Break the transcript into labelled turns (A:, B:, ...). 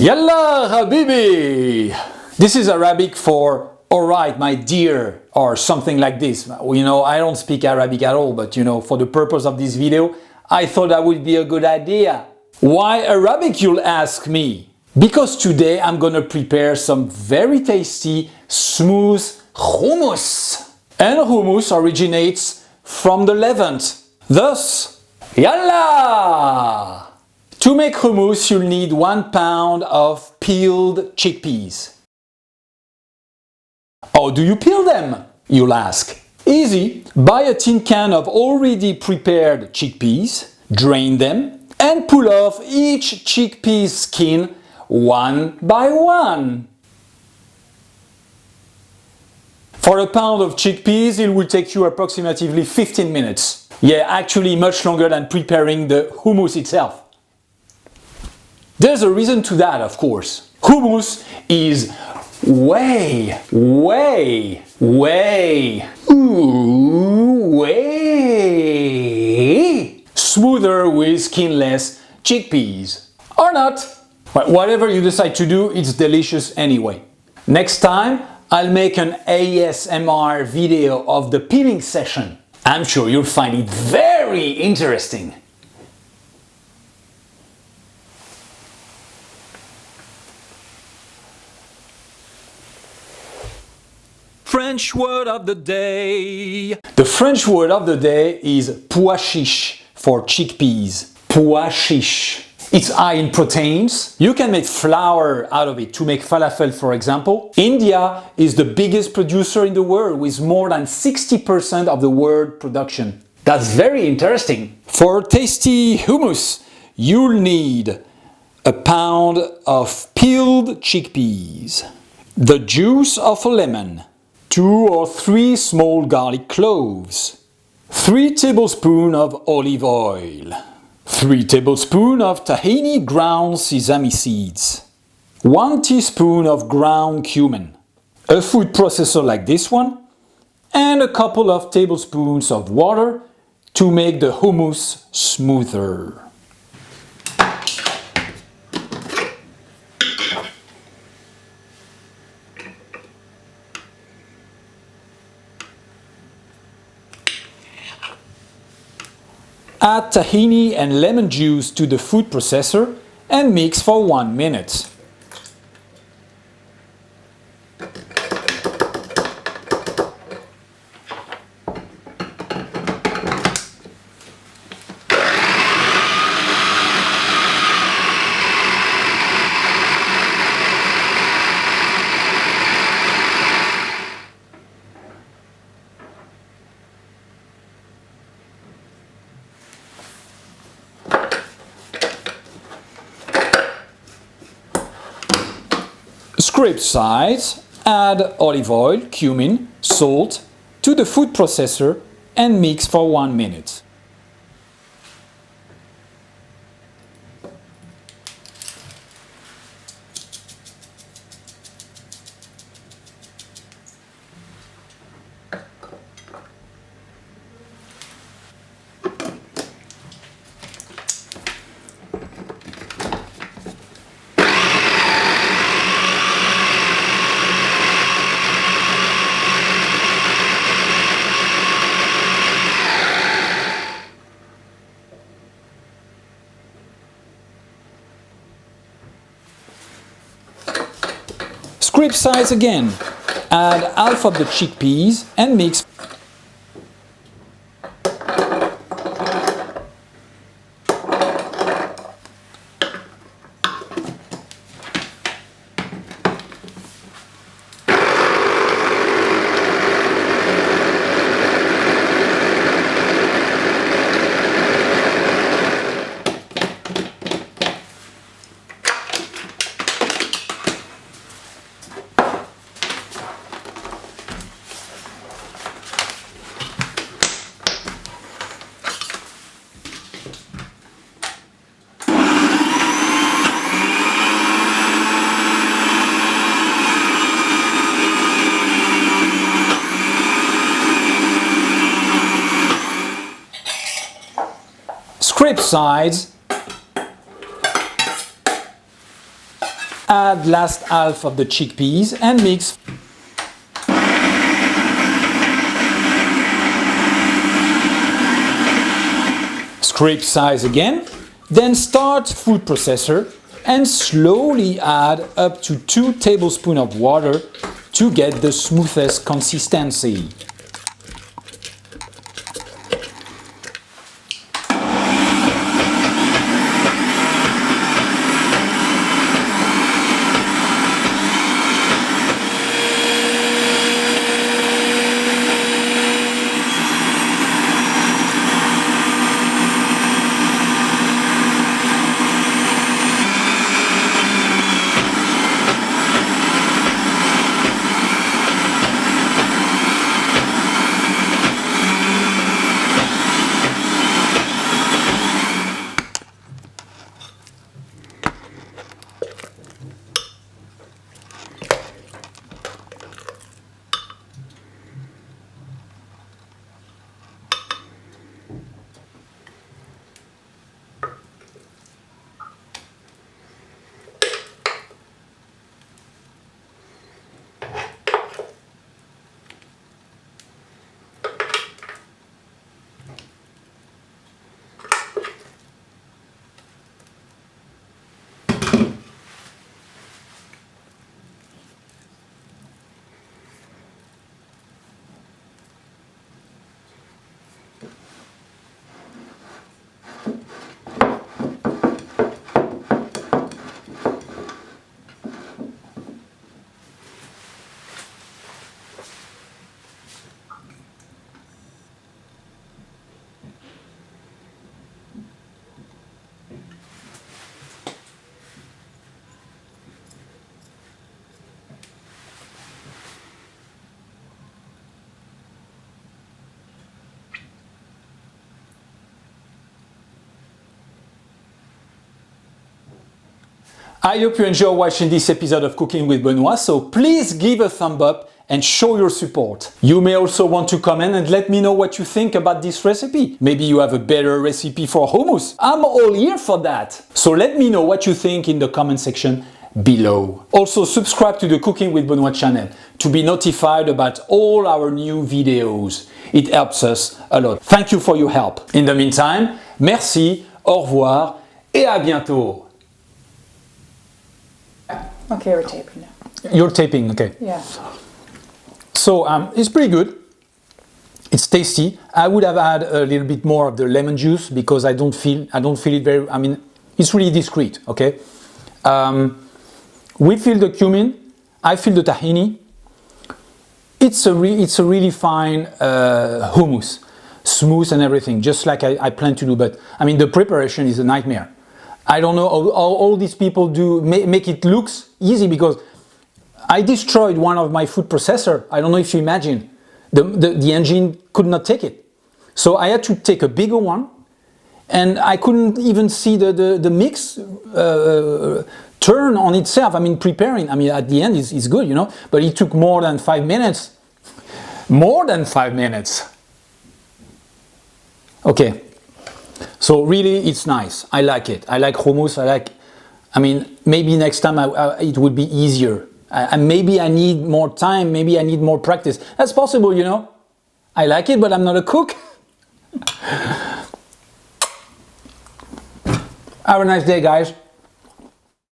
A: Yallah Habibi! This is Arabic for alright my dear or something like this. You know, I don't speak Arabic at all, but you know, for the purpose of this video, I thought that would be a good idea. Why Arabic, you'll ask me? Because today I'm gonna prepare some very tasty, smooth hummus. And hummus originates from the Levant. Thus, Yallah! To make hummus, you'll need 1 pound of peeled chickpeas. How do you peel them? You'll ask. Easy. Buy a tin can of already prepared chickpeas, drain them, and pull off each chickpea's skin one by one. For a pound of chickpeas, it will take you approximately 15 minutes. Yeah, actually much longer than preparing the hummus itself. There's a reason to that, of course. Hummus is way smoother with skinless chickpeas. Or not. But whatever you decide to do, it's delicious anyway. Next time, I'll make an ASMR video of the peeling session. I'm sure you'll find it very interesting. French word of the day. The French word of the day is Pois Chiche for chickpeas. Pois Chiche. It's high in proteins. You can make flour out of it to make falafel, for example. India is the biggest producer in the world with more than 60% of the world production. That's very interesting. For tasty hummus, you'll need a pound of peeled chickpeas, the juice of a lemon, 2 or 3 small garlic cloves, 3 tablespoons of olive oil, 3 tablespoons of Tahini ground sesame seeds, 1 teaspoon of ground cumin, a food processor like this one, and a couple of tablespoons of water to make the hummus smoother. Add tahini and lemon juice to the food processor and mix for 1 minute. Scrape sides, add olive oil, cumin, salt to the food processor and mix for 1 minute. Scrape sides again. Add half of the chickpeas and mix. Scrape sides Add last half of the chickpeas and mix. Scrape size again. Then start food processor and slowly add up to 2 tablespoons of water to get the smoothest consistency. I hope you enjoy watching this episode of Cooking with Benoit, so please give a thumb up and show your support. You may also want to comment and let me know what you think about this recipe. Maybe you have a better recipe for hummus. I'm all here for that. So let me know what you think in the comment section below. Also subscribe to the Cooking with Benoit channel to be notified about all our new videos. It helps us a lot. Thank you for your help. In the meantime, merci, au revoir et à bientôt.
B: Okay, we're taping now.
A: You're taping, okay.
B: Yeah.
A: So it's pretty good. It's tasty. I would have had a little bit more of the lemon juice because I don't feel it very. I mean, it's really discreet. Okay. We feel the cumin. I feel the tahini. It's a really fine hummus, smooth and everything, just like I plan to do. But I mean, the preparation is a nightmare. I don't know how all these people do make it looks easy because I destroyed one of my food processor. I don't know if you imagine. The engine could not take it. So I had to take a bigger one and I couldn't even see the mix turn on itself. I mean, preparing. I mean, at the end it's good, you know, but it took more than 5 minutes. More than 5 minutes. Okay. So really, it's nice. I like it. I like hummus. I mean, maybe next time it would be easier. And maybe I need more time. Maybe I need more practice. That's possible, you know. I like it, but I'm not a cook. Have a nice day, guys.